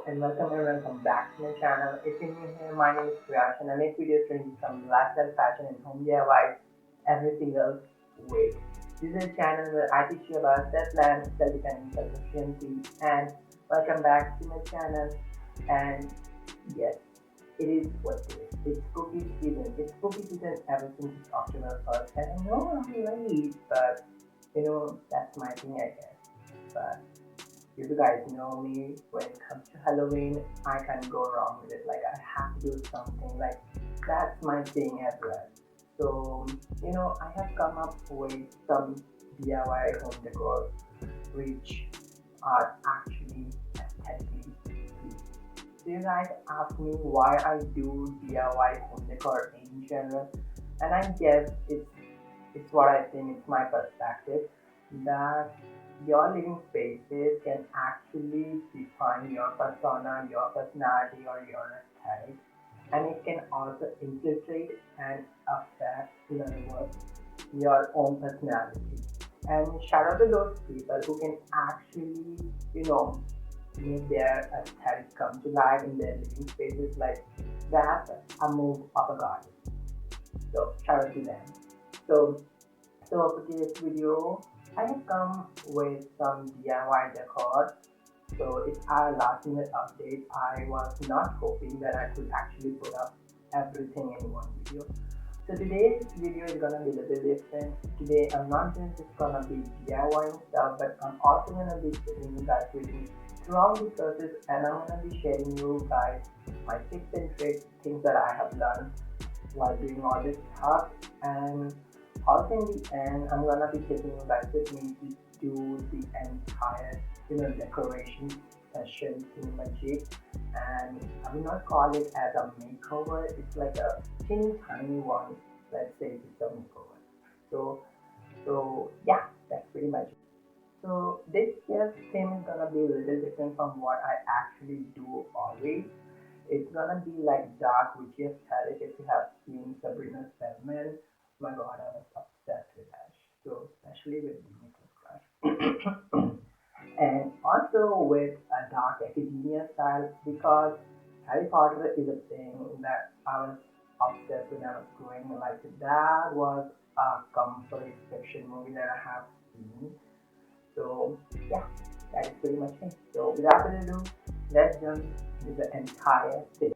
and welcome and welcome back to my channel. If you're new here, my name is Kriyash and I make videos ranging from lifestyle, fashion and home DIY, everything else. Wait. This is a channel where I teach you about self-love, self-dependence, self-sufficiency, and welcome back to my channel. And yes, it is what it is. It's spooky season. It's spooky season ever since it's October 1st. And I know I'm late, but that's my thing, I guess. But you guys know me, when it comes to Halloween, I can't go wrong with it. Like, I have to do something. Like, that's my thing as well. So, I have come up with some DIY home decor which are actually aesthetically pleasing. So you guys ask me why I do DIY home decor in general, and I guess it's what I think, it's my perspective that your living spaces can actually define your persona, your personality, or your aesthetic, and it can also infiltrate and affect, in other words, your own personality. And shout out to those people who can actually, make their aesthetic come to life in their living spaces. Like, that's a move of a god. So shout out to them. So for today's video, I have come with some DIY decor. So it's our last minute update. I was not hoping that I could actually put up everything in one video. So today's video is gonna be a little different. Today I'm not just gonna be DIYing stuff, but I'm also gonna be taking you guys with me throughout the process, and I'm gonna be sharing you guys my tips and tricks, things that I have learned while doing all this stuff. And also in the end, I'm gonna be taking you guys with me to do the entire decoration session in my Jeep. And I will not call it as a makeover, it's like a teeny tiny one. Let's say it's a makeover. So yeah, that's pretty much it. So this year's theme is gonna be a little different from what I actually do always. It's gonna be like dark witchy aesthetic. If you have seen Sabrina's Feminine, my god, I was obsessed with that. So especially with Disney Crush. And also with a dark academia style, because Harry Potter is a thing that I was obsessed when I was growing. Like, that was a comfort fiction movie that I have seen. So yeah, that is pretty much it. So without further ado, let's jump into the entire thing.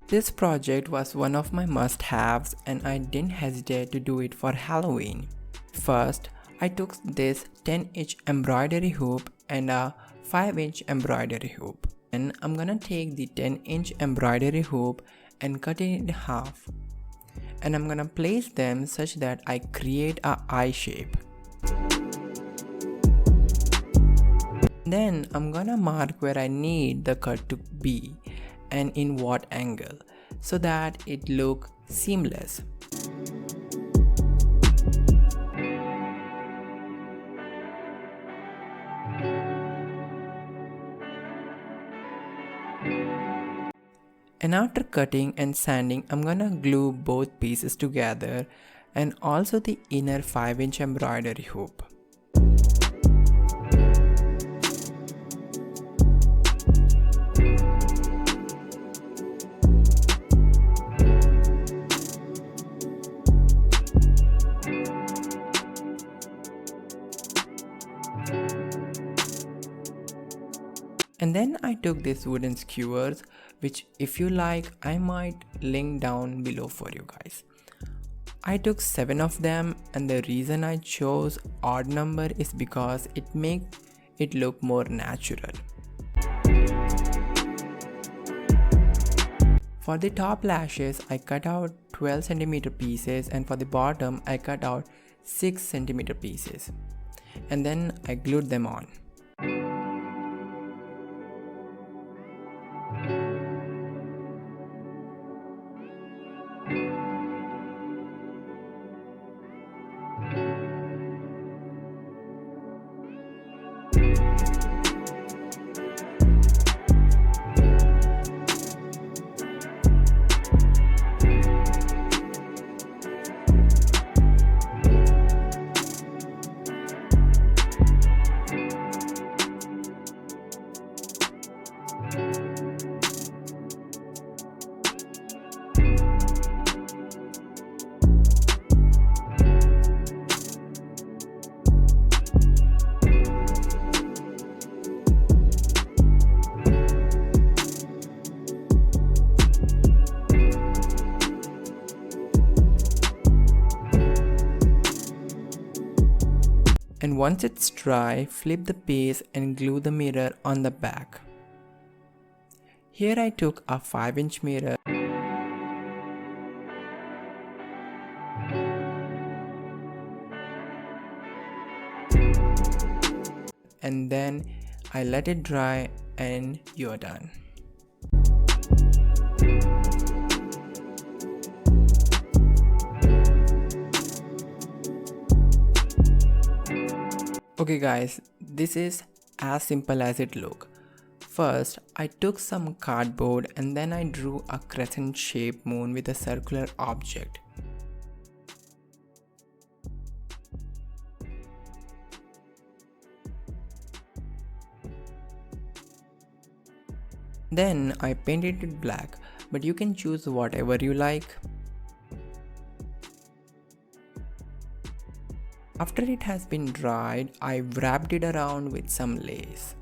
This project was one of my must-haves and I didn't hesitate to do it for Halloween. First, I took this 10-inch embroidery hoop and a 5-inch embroidery hoop. And I'm gonna take the 10-inch embroidery hoop and cut it in half. And I'm gonna place them such that I create a eye shape. Then I'm gonna mark where I need the cut to be and in what angle, so that it look seamless. And after cutting and sanding, I'm gonna glue both pieces together and also the inner 5-inch embroidery hoop. And then I took these wooden skewers, which if you like, I might link down below for you guys. I took 7 of them, and the reason I chose odd number is because it makes it look more natural. For the top lashes, I cut out 12 cm pieces, and for the bottom, I cut out 6 cm pieces. And then I glued them on. And once it's dry, flip the piece and glue the mirror on the back. Here I took a 5-inch mirror and then I let it dry and you're done. Okay guys, this is as simple as it looks. First, I took some cardboard and then I drew a crescent shaped moon with a circular object. Then I painted it black, but you can choose whatever you like. After it has been dried, I wrapped it around with some lace.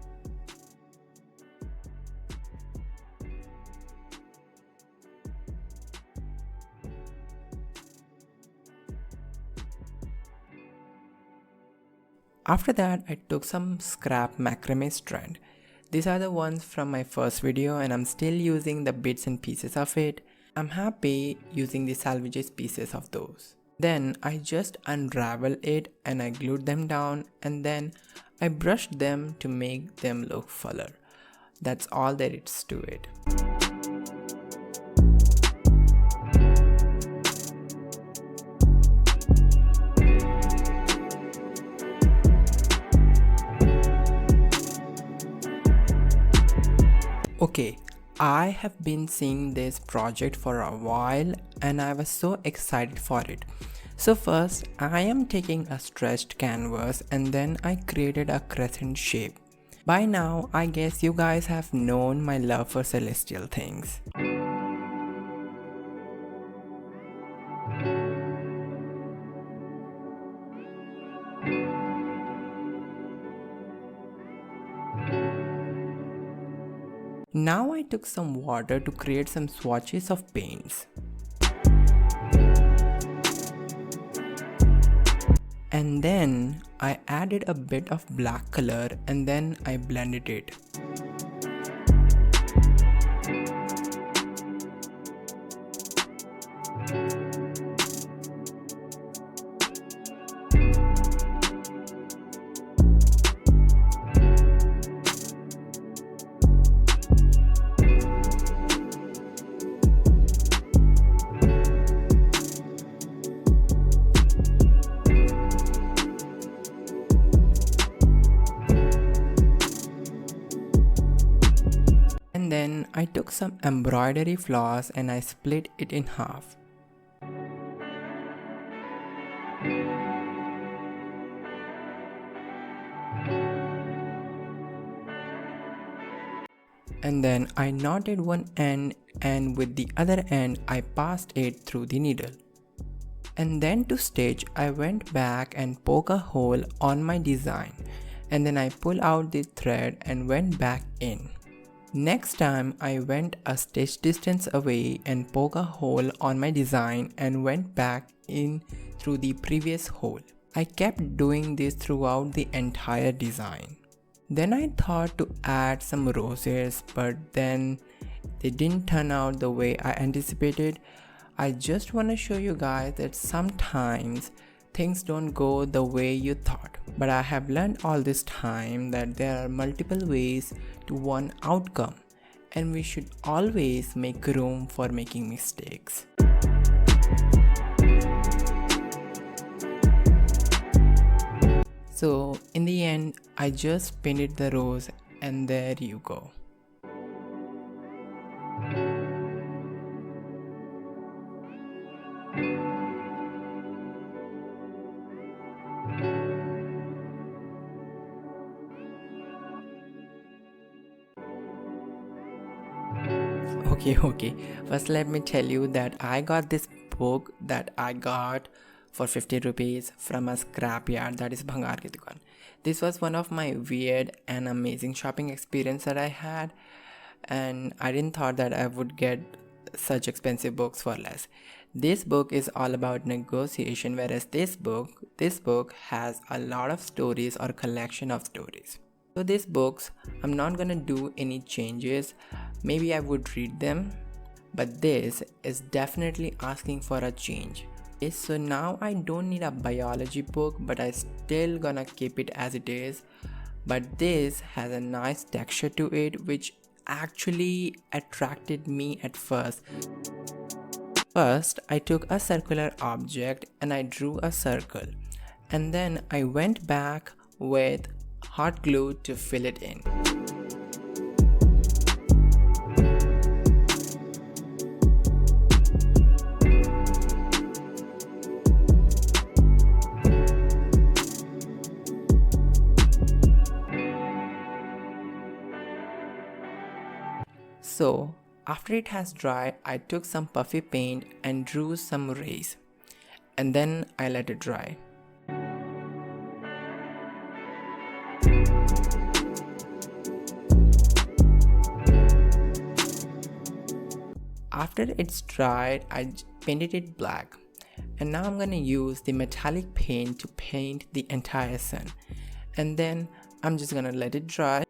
After that, I took some scrap macrame strand. These are the ones from my first video and I'm still using the bits and pieces of it. I'm happy using the salvages pieces of those. Then I just unraveled it and I glued them down and then I brushed them to make them look fuller. That's all there is to it. Okay, I have been seeing this project for a while and I was so excited for it. So first, I am taking a stretched canvas and then I created a crescent shape. By now, I guess you guys have known my love for celestial things. Now I took some water to create some swatches of paints. And then I added a bit of black color and then I blended it. And then I took some embroidery floss and I split it in half. And then I knotted one end and with the other end I passed it through the needle. And then to stitch I went back and poke a hole on my design and then I pull out the thread and went back in. Next time I went a stitch distance away and poke a hole on my design and went back in through the previous hole. I kept doing this throughout the entire design. Then I thought to add some roses, but then they didn't turn out the way I anticipated. I just want to show you guys that sometimes things don't go the way you thought. But I have learned all this time that there are multiple ways to one outcome and we should always make room for making mistakes. So in the end, I just painted the rose and there you go. Okay, first let me tell you that I got this book that I got for 50 rupees from a scrapyard, that is Bhangar ki dukan. This was one of my weird and amazing shopping experience that I had, and I didn't thought that I would get such expensive books for less. This book is all about negotiation, whereas this book this book has a lot of stories or collection of stories. So these books, I'm not gonna do any changes. Maybe I would read them, but this is definitely asking for a change. Okay, so now I don't need a biology book, but I still gonna keep it as it is. But this has a nice texture to it, which actually attracted me at first. First, I took a circular object and I drew a circle, and then I went back with hot glue to fill it in. So after it has dried, I took some puffy paint and drew some rays, and then I let it dry. After it's dried, I painted it black, and now I'm gonna use the metallic paint to paint the entire sun, and then I'm just gonna let it dry.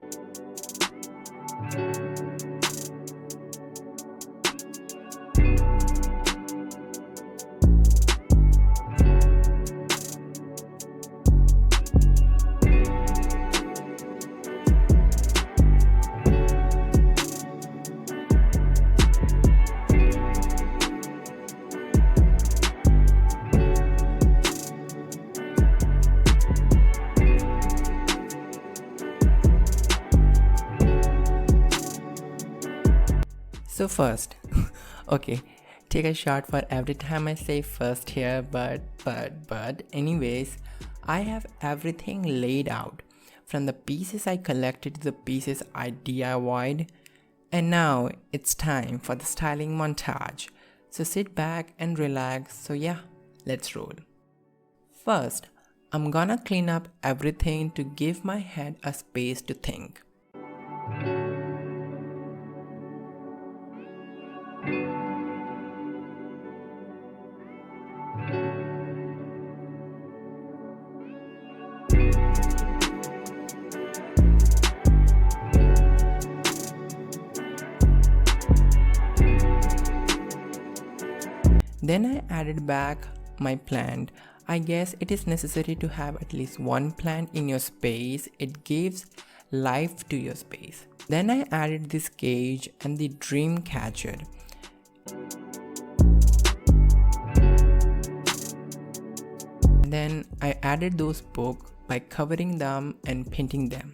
So first, okay, take a shot for every time I say first here, but anyways, I have everything laid out, from the pieces I collected to the pieces I DIY'd, and now it's time for the styling montage. So sit back and relax. So yeah, let's roll. First, I'm gonna clean up everything to give my head a space to think. Then I added back my plant. I guess it is necessary to have at least one plant in your space. It gives life to your space. Then I added this cage and the dream catcher. Then I added those books by covering them and painting them.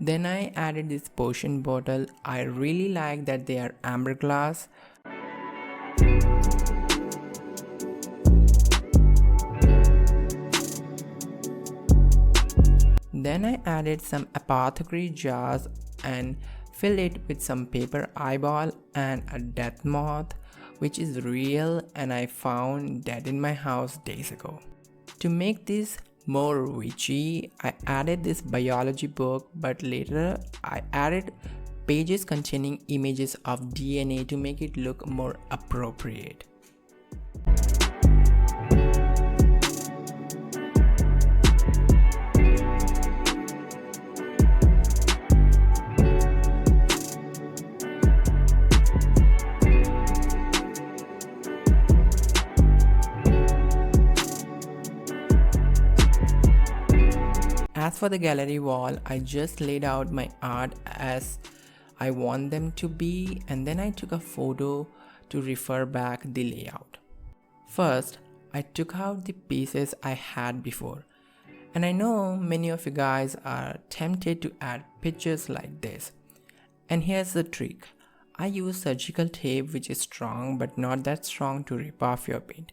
Then I added this potion bottle. I really like that they are amber glass. Then I added some apothecary jars and filled it with some paper eyeball and a death moth, which is real and I found dead in my house days ago. To make this more witchy, I added this biology book, but later I added pages containing images of DNA to make it look more appropriate. As for the gallery wall, I just laid out my art as I want them to be, and then I took a photo to refer back the layout. First, I took out the pieces I had before, and I know many of you guys are tempted to add pictures like this. And here's the trick. I use surgical tape, which is strong but not that strong to rip off your paint.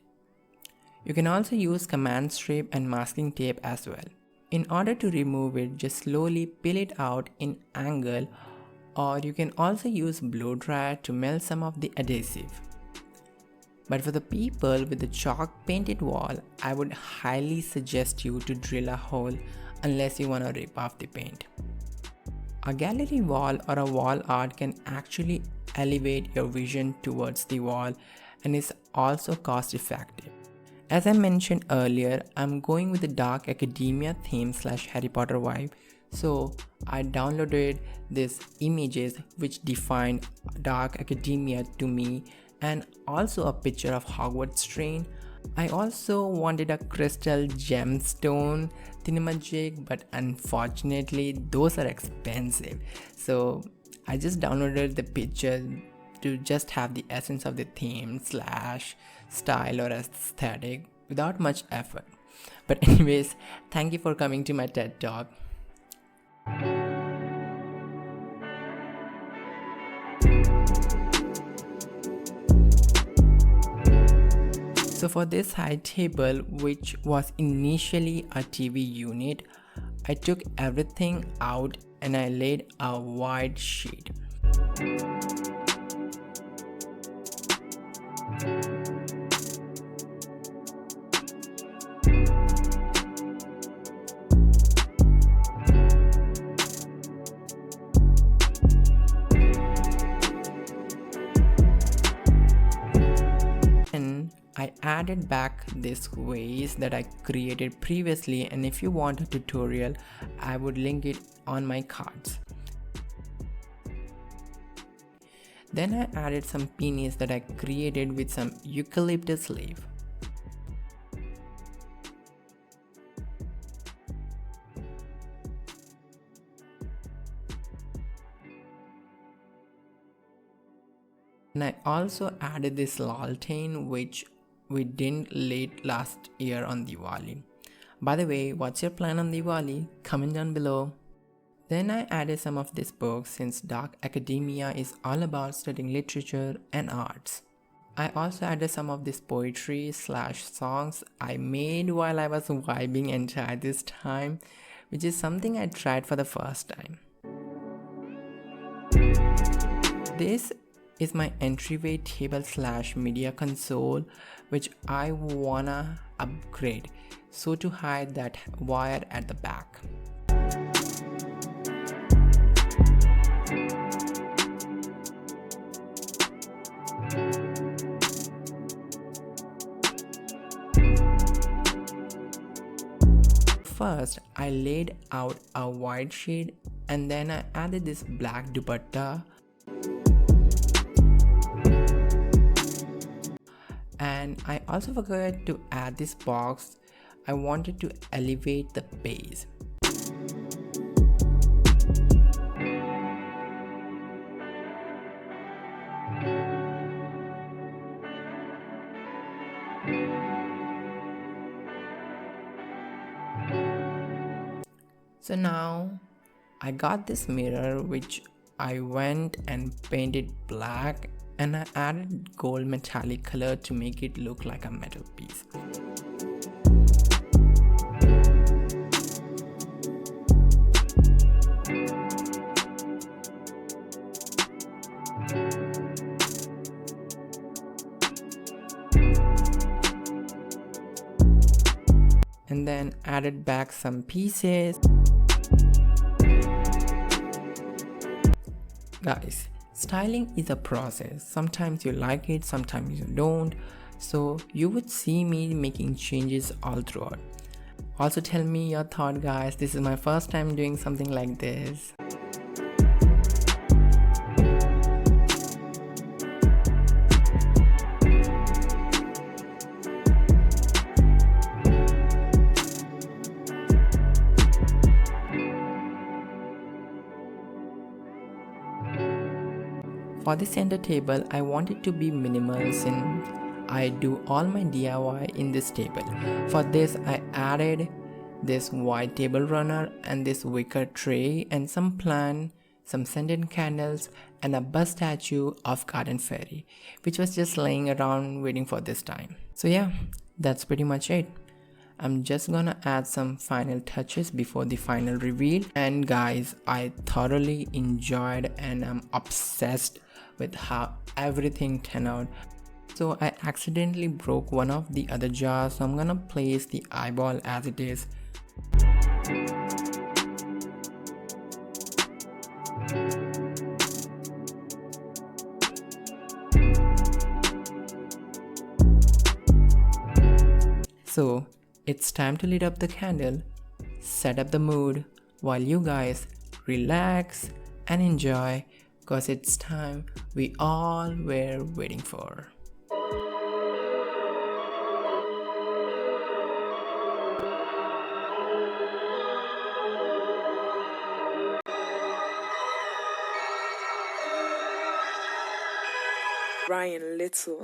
You can also use command strip and masking tape as well. In order to remove it, just slowly peel it out in angle, or you can also use blow dryer to melt some of the adhesive. But for the people with the chalk painted wall, I would highly suggest you to drill a hole unless you want to rip off the paint. A gallery wall or a wall art can actually elevate your vision towards the wall and is also cost effective. As I mentioned earlier, I'm going with the dark academia theme / Harry Potter vibe, so I downloaded these images which defined dark academia to me and also a picture of Hogwarts train. I also wanted a crystal gemstone thingamajig, but unfortunately those are expensive, so I just downloaded the picture to just have the essence of the theme / style or aesthetic without much effort. But anyways, thank you for coming to my TED Talk. So for this high table, which was initially a TV unit, I took everything out and I laid a white sheet. I added back this vase that I created previously, and if you want a tutorial, I would link it on my cards. Then I added some peonies that I created with some eucalyptus leaf. And I also added this lantern which we didn't late last year on Diwali. By the way, what's your plan on Diwali? Comment down below. Then I added some of this book since dark academia is all about studying literature and arts. I also added some of this poetry / songs I made while I was vibing entire this time, which is something I tried for the first time. This is my entryway table / media console, which I wanna upgrade, so to hide that wire at the back. First, I laid out a white sheet and then I added this black dupatta. And I also forgot to add this box. I wanted to elevate the base. So now I got this mirror which I went and painted black, and I added gold metallic color to make it look like a metal piece. And then added back some pieces. Guys, styling is a process. Sometimes you like it, sometimes you don't. So you would see me making changes all throughout. Also tell me your thought, guys. This is my first time doing something like this. For the center table, I want it to be minimal since I do all my DIY in this table. For this, I added this white table runner and this wicker tray and some plant, some scented candles, and a bust statue of Garden Fairy, which was just laying around waiting for this time. So yeah, that's pretty much it. I'm just gonna add some final touches before the final reveal. And guys, I thoroughly enjoyed and I'm obsessed with how everything turned out. So I accidentally broke one of the other jars, so I'm gonna place the eyeball as it is. So it's time to light up the candle, set up the mood while you guys relax and enjoy, cause it's time we all were waiting for. Ryan Little.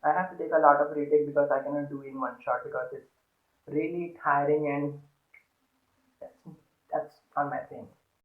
I have to take a lot of retake because I cannot do in one shot because it's really tiring and that's not my thing.